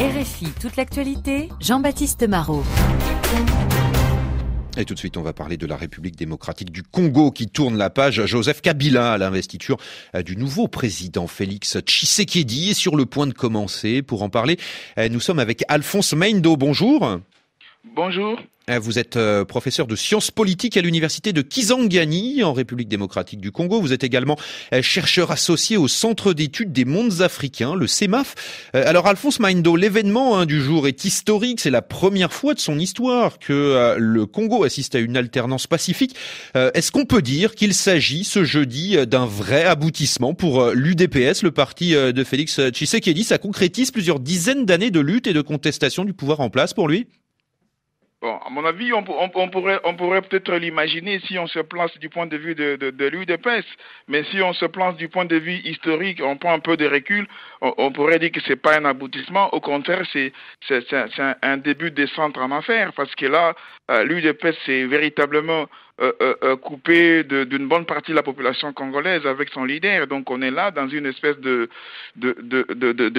RFI, toute l'actualité, Jean-Baptiste Marot. Et tout de suite, on va parler de la République démocratique du Congo qui tourne la page. Joseph Kabila à l'investiture du nouveau président Félix Tshisekedi est sur le point de commencer. Pour en parler, nous sommes avec Alphonse Maindo. Bonjour. Bonjour. Vous êtes professeur de sciences politiques à l'université de Kisangani en République démocratique du Congo. Vous êtes également chercheur associé au Centre d'études des mondes africains, le CEMAF. Alors Alphonse Maindo, l'événement du jour est historique. C'est la première fois de son histoire que le Congo assiste à une alternance pacifique. Est-ce qu'on peut dire qu'il s'agit ce jeudi d'un vrai aboutissement pour l'UDPS, le parti de Félix Tshisekedi? Ça concrétise plusieurs dizaines d'années de lutte et de contestation du pouvoir en place pour lui? Bon, à mon avis, on pourrait peut-être l'imaginer si on se place du point de vue de l'UDPS, mais si on se place du point de vue historique, on prend un peu de recul, on pourrait dire que c'est pas un aboutissement. Au contraire, c'est un début de centre en affaires, parce que là, l'UDPS c'est véritablement coupé d'une bonne partie de la population congolaise avec son leader. Donc on est là dans une espèce de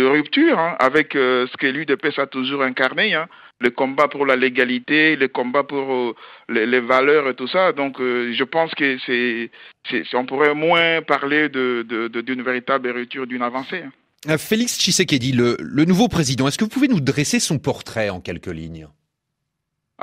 rupture avec ce que l'UDPS a toujours incarné, le combat pour la légalité, le combat pour les valeurs et tout ça. Donc je pense que on pourrait moins parler d'une véritable rupture, d'une avancée. Félix Tshisekedi, le nouveau président, est-ce que vous pouvez nous dresser son portrait en quelques lignes?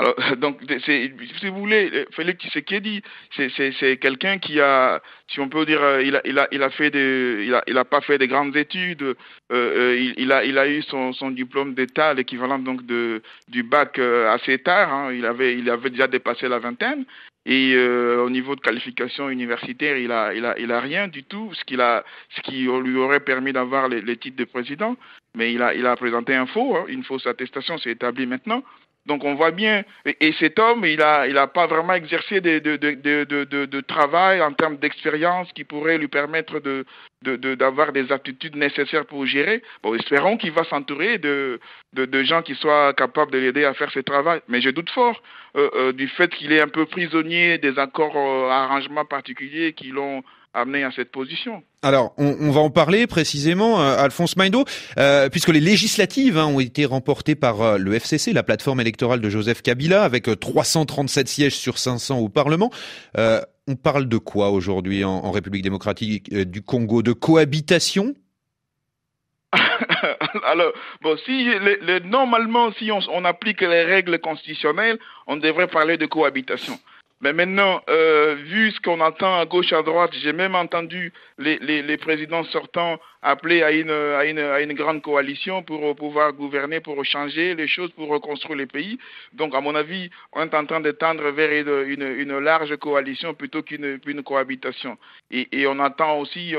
Alors, donc, si vous voulez, Félix Tshisekedi, c'est quelqu'un qui a, si on peut dire, il a pas fait de grandes études. Il a eu son diplôme d'État, l'équivalent donc du bac assez tard. Il avait déjà dépassé la vingtaine. Et au niveau de qualification universitaire, il a rien du tout, ce qui lui aurait permis d'avoir les titres de président. Mais il a présenté une fausse attestation, c'est établi maintenant. Donc on voit bien, et cet homme, il a pas vraiment exercé de travail en termes d'expérience qui pourrait lui permettre d'avoir des aptitudes nécessaires pour gérer. Bon, espérons qu'il va s'entourer de gens qui soient capables de l'aider à faire ce travail. Mais je doute fort du fait qu'il est un peu prisonnier des accords arrangements particuliers qui l'ont amené à cette position. Alors, on va en parler précisément, Alphonse Maindo, puisque les législatives ont été remportées par le FCC, la plateforme électorale de Joseph Kabila, avec 337 sièges sur 500 au Parlement. On parle de quoi aujourd'hui en République démocratique du Congo? De cohabitation? Alors, bon, normalement, si on applique les règles constitutionnelles, on devrait parler de cohabitation. Mais maintenant, vu ce qu'on entend à gauche, à droite, j'ai même entendu les présidents sortants appeler à une grande coalition pour pouvoir gouverner, pour changer les choses, pour reconstruire les pays. Donc, à mon avis, on est en train de tendre vers une large coalition plutôt qu'une cohabitation. Et on apprend aussi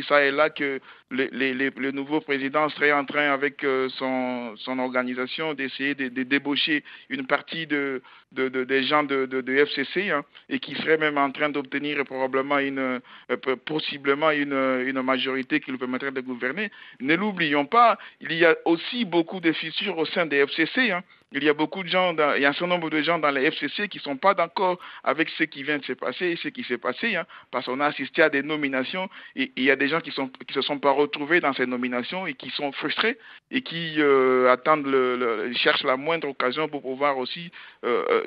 ça et là que le nouveau président serait en train, avec son organisation, d'essayer de débaucher une partie des gens de FCC, et qui serait même en train d'obtenir probablement possiblement une majorité qui lui permettrait de gouverner. Ne l'oublions pas, il y a aussi beaucoup de fissures au sein des FCC. Il y a beaucoup de gens, il y a un certain nombre de gens dans les FCC qui sont pas d'accord avec ce qui vient de se passer, ce qui s'est passé, parce qu'on a assisté à des nominations et il y a des gens qui se sont pas retrouvés dans ces nominations et qui sont frustrés et qui cherchent la moindre occasion pour pouvoir aussi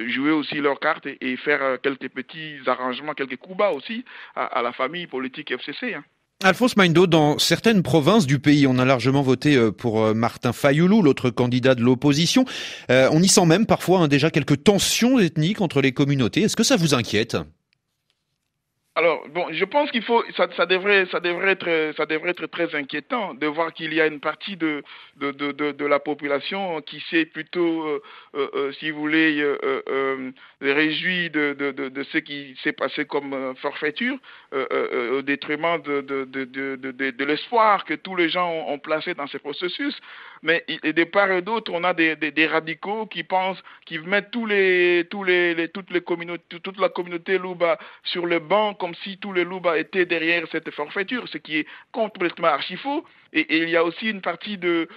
jouer aussi leurs cartes et faire quelques petits arrangements, quelques coups bas aussi à la famille politique FCC. Alphonse Maindo, dans certaines provinces du pays, on a largement voté pour Martin Fayulu, l'autre candidat de l'opposition. On y sent même parfois déjà quelques tensions ethniques entre les communautés. Est-ce que ça vous inquiète ? Alors, bon, je pense ça devrait être très inquiétant de voir qu'il y a une partie de la population qui s'est plutôt, si vous voulez, réjouie de ce qui s'est passé comme forfaiture, au détriment de l'espoir que tous les gens ont placé dans ce processus. Mais de part et d'autre, on a des radicaux qui mettent toute la communauté Luba sur le banc comme si tous les Louba étaient derrière cette forfaiture, ce qui est complètement archi-faux. Et il y a aussi une partie de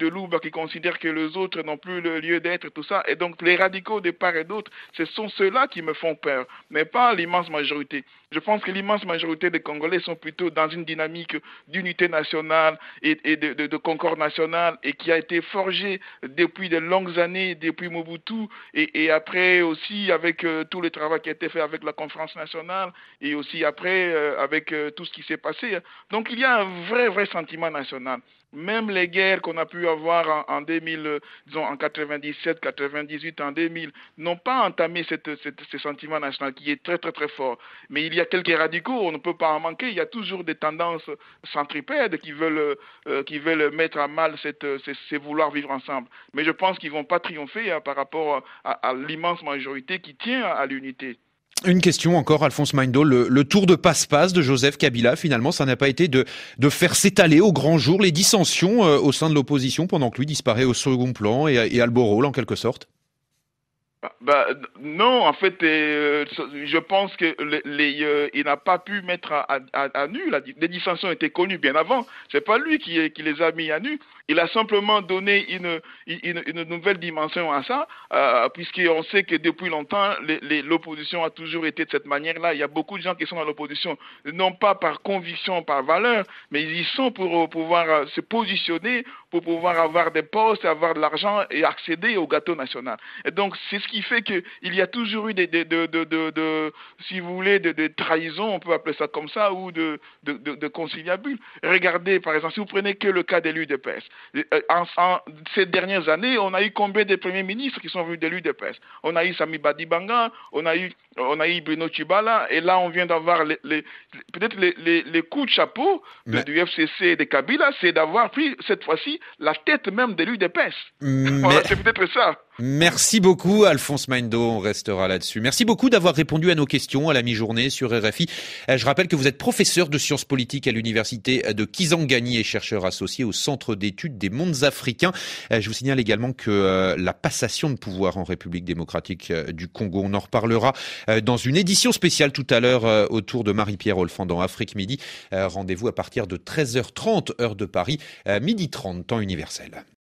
Louba qui considèrent que les autres n'ont plus le lieu d'être, tout ça. Et donc les radicaux de part et d'autre, ce sont ceux-là qui me font peur, mais pas l'immense majorité. Je pense que l'immense majorité des Congolais sont plutôt dans une dynamique d'unité nationale et de concorde nationale et qui a été forgée depuis de longues années, depuis Mobutu et après aussi avec tout le travail qui a été fait avec la conférence nationale et aussi après avec tout ce qui s'est passé. Donc il y a un vrai sentiment national. Même les guerres qu'on a pu avoir en 2000, disons en 97, 98, en 2000, n'ont pas entamé ce sentiment national qui est très fort. Mais il y a quelques radicaux, on ne peut pas en manquer. Il y a toujours des tendances centripèdes qui veulent mettre à mal ces vouloir vivre ensemble. Mais je pense qu'ils vont pas triompher par rapport à l'immense majorité qui tient à l'unité. Une question encore, Alphonse Maindo, le tour de passe-passe de Joseph Kabila, finalement, ça n'a pas été de faire s'étaler au grand jour les dissensions au sein de l'opposition pendant que lui disparaît au second plan et à le beau rôle, en quelque sorte? Non, en fait, je pense que il n'a pas pu mettre à nu. Les dissensions étaient connues bien avant. C'est pas lui qui les a mis à nu. Il a simplement donné une nouvelle dimension à ça, puisqu'on sait que depuis longtemps, l'opposition a toujours été de cette manière-là. Il y a beaucoup de gens qui sont dans l'opposition, non pas par conviction, par valeur, mais ils y sont pour pouvoir se positionner, pour pouvoir avoir des postes, avoir de l'argent et accéder au gâteau national. Et donc, c'est ce qui fait qu'il y a toujours eu si vous voulez, de trahison, on peut appeler ça comme ça, ou de conciliabule. Regardez, par exemple, si vous prenez que le cas de l'UDPS, en ces dernières années, on a eu combien de premiers ministres qui sont venus de l'UDPS? On a eu Sami Badibanga, on a eu Bruno Tshibala, et là on vient d'avoir peut-être les coups de chapeau du FCC et de Kabila, c'est d'avoir pris cette fois-ci la tête même de l'UDPS. Voilà, c'est peut-être ça. Merci beaucoup, Alphonse Maindo. On restera là-dessus. Merci beaucoup d'avoir répondu à nos questions à la mi-journée sur RFI. Je rappelle que vous êtes professeur de sciences politiques à l'université de Kisangani et chercheur associé au Centre d'études des mondes africains. Je vous signale également que la passation de pouvoir en République démocratique du Congo, on en reparlera dans une édition spéciale tout à l'heure autour de Marie-Pierre Olfan dans Afrique Midi. Rendez-vous à partir de 13h30 heure de Paris, 12h30 temps universel.